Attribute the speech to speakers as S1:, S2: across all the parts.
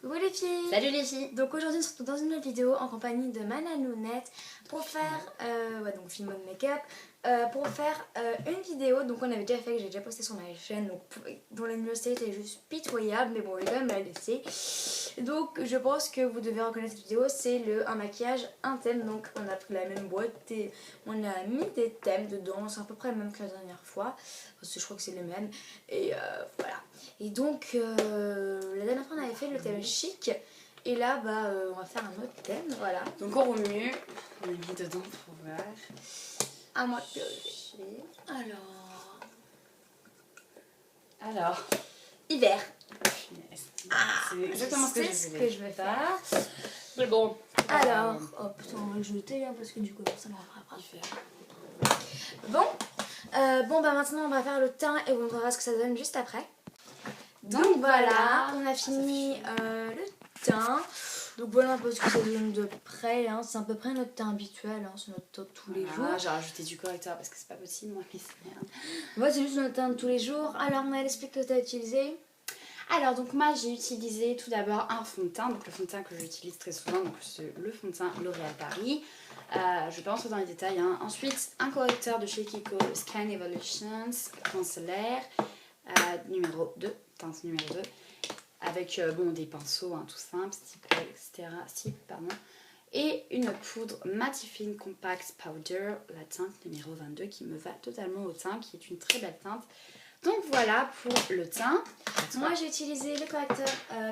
S1: Coucou les filles.
S2: Salut les filles.
S1: Donc aujourd'hui on se retrouve dans une nouvelle vidéo en compagnie de Manalounette pour faire, donc film mode make-up, pour faire une vidéo donc on avait déjà fait, que j'ai déjà posté sur ma chaîne, donc dont la luminosité était juste pitoyable, mais bon je vais quand même la laisser. Donc je pense que vous devez reconnaître cette vidéo, c'est un maquillage, un thème, donc on a pris la même boîte et on a mis des thèmes dedans, c'est à peu près le même que la dernière fois, parce que je crois que c'est le même, et voilà. Et donc la dernière fois on avait fait le thème chic, et là on va faire un autre thème, voilà.
S2: Donc on remue, on a mis dedans pour voir.
S1: À moi de piocher. Alors, hiver.
S2: C'est exactement ce que je
S1: vais faire.
S2: Mais bon.
S1: Alors, oh putain, on va le jeter hein, parce que du coup ça me rappellera pas faire. Bon, maintenant on va faire le teint et on verra ce que ça donne juste après. Donc voilà, on a fini le teint. Donc voilà un peu ce que ça donne de près, hein. C'est à peu près notre teint habituel, hein. C'est notre teint de tous les jours.
S2: J'ai rajouté du correcteur parce que c'est pas possible, moi, mais c'est merde.
S1: Moi c'est juste notre teint de tous les jours. Alors Maëlle, explique ce que tu as utilisé.
S2: Alors donc moi j'ai utilisé tout d'abord un fond de teint, donc le fond de teint que j'utilise très souvent, donc le fond de teint L'Oréal Paris. Je vais pas rentrer dans les détails, hein. Ensuite un correcteur de chez Kiko, le Skin Evolutions Concealer, numéro 2, teinte numéro 2. Avec des pinceaux hein, tout simples, etc. Et une poudre Mattifine Compact Powder, la teinte numéro 22 qui me va totalement au teint, qui est une très belle teinte. Donc voilà pour le teint.
S1: Moi j'ai utilisé le correcteur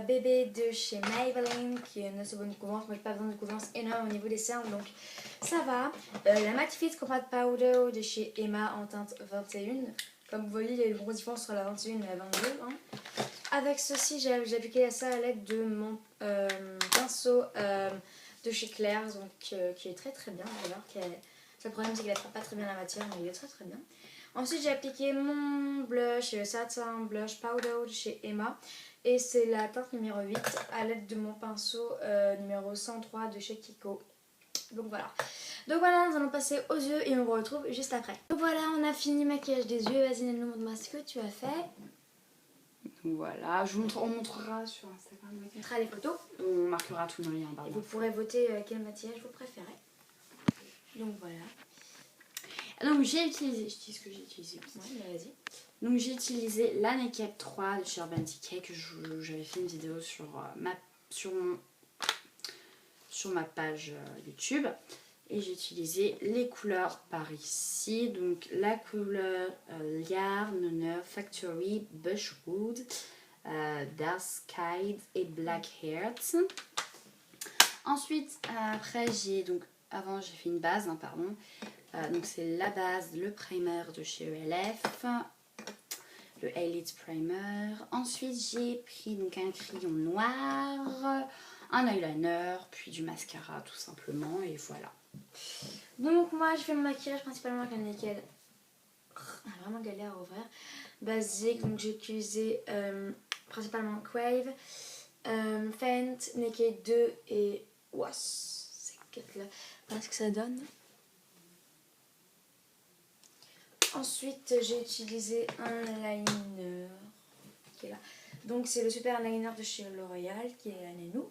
S1: bébé de chez Maybelline qui est une assez bonne couvrance. Moi j'ai pas besoin de couvrance énorme au niveau des cernes donc ça va. La Mattifine Compact Powder de chez Emma en teinte 21. Comme vous voyez il y a une grosse différence entre la 21 et la 22. Hein. Avec ceci j'ai appliqué ça à l'aide de mon pinceau de chez Claire donc, qui est très très bien d'ailleurs. Le problème c'est qu'il n'attrape pas très bien la matière mais il est très très bien. Ensuite j'ai appliqué mon blush Satin Blush Powder de chez Emma et c'est la teinte numéro 8 à l'aide de mon pinceau numéro 103 de chez Kiko. Donc voilà. Donc voilà, nous allons passer aux yeux et on vous retrouve juste après. Donc voilà, on a fini le maquillage des yeux. Vas-y, montre-moi ce que tu as fait.
S2: Voilà, on montrera sur Instagram.
S1: On mettra les photos.
S2: On marquera tout dans les liens.
S1: Et vous pourrez voter quel maquillage vous préférez. Donc voilà.
S2: Donc j'ai utilisé, je dis ce que j'ai utilisé.
S1: Ouais, vas-y.
S2: Donc j'ai utilisé la Naked 3 de chez Urban Decay que j'avais fait une vidéo sur ma page YouTube. Et j'ai utilisé les couleurs par ici. Donc la couleur Liar, Nunner, Factory, Bushwood, Dark Sky et Black Heart. Ensuite, après j'ai fait une base, hein, pardon. Donc c'est la base, le primer de chez ELF, le Elite Primer. Ensuite j'ai pris un crayon noir, un eyeliner, puis du mascara tout simplement et voilà.
S1: Donc moi je fais mon maquillage principalement avec un nickel. On a vraiment galère à ouvrir. Basique, donc j'ai utilisé principalement Crave, Fenty, Naked 2 et Was. Ces quatre là. Voilà ce que ça donne. Ensuite, j'ai utilisé un liner qui est là. Donc, c'est le super liner de chez L'Oréal qui est à Nenou.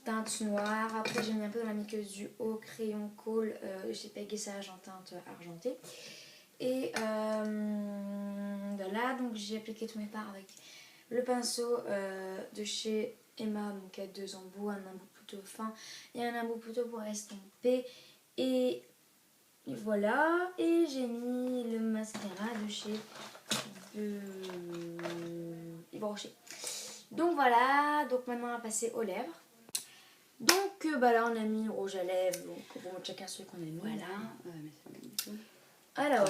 S1: Teinte noire. Après, j'ai mis un peu dans la muqueuse du haut crayon Kohl de chez Peguessage en teinte argentée. Et voilà, donc j'ai appliqué tous mes parts avec le pinceau de chez Emma, donc à deux embouts, un embout plutôt fin et un embout plutôt pour estomper. Et voilà, et j'ai mis le mascara de chez Yves Rocher. Donc voilà, donc maintenant on va passer aux lèvres. Donc là on a mis rouge à lèvres, donc on va chacun celui qu'on a mis.
S2: Voilà.
S1: Alors,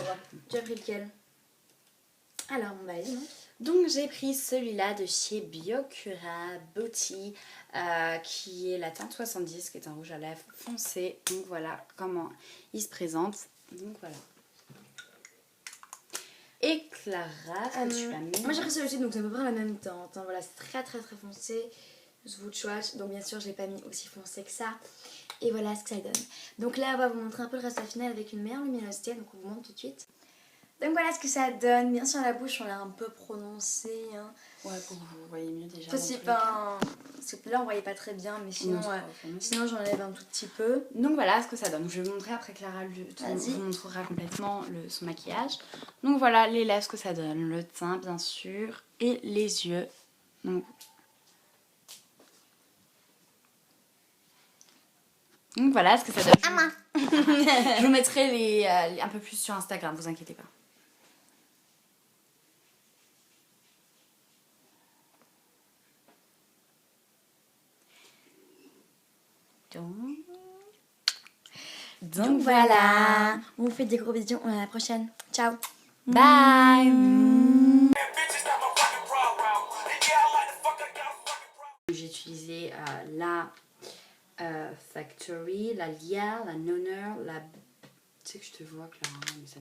S1: tu as pris lequel? Alors, vas-y, non?
S2: Donc j'ai pris celui-là de chez Biocura Beauty qui est la teinte 70 qui est un rouge à lèvres foncé. Donc voilà comment il se présente. Donc voilà. Et Clara, ce que tu as mis?
S1: Moi j'ai pris celui-ci donc c'est à peu près la même teinte. Hein. Voilà, c'est très très très foncé. Swatch, donc bien sûr je l'ai pas mis aussi foncé que ça. Et voilà ce que ça donne. Donc là on va vous montrer un peu le résultat final avec une meilleure luminosité. Donc on vous montre tout de suite. Donc voilà ce que ça donne. Bien sûr la bouche on l'a un peu prononcée. Hein.
S2: Ouais, pour que vous voyez mieux déjà.
S1: C'est C'est que là on voyait pas très bien, mais sinon, sinon j'enlève un tout petit peu.
S2: Donc voilà ce que ça donne. Je vais vous montrer après, Clara vous montrera complètement son maquillage. Donc voilà les lèvres, ce que ça donne. Le teint bien sûr et les yeux. Donc voilà ce que ça donne. Je vous mettrai un peu plus sur Instagram, vous inquiétez pas.
S1: Donc voilà. On vous fait des gros bisous. À la prochaine. Ciao.
S2: Bye. J'ai utilisé la Factory, la Liar, la Nonner, la... Tu sais que je te vois, Clara, mais ça...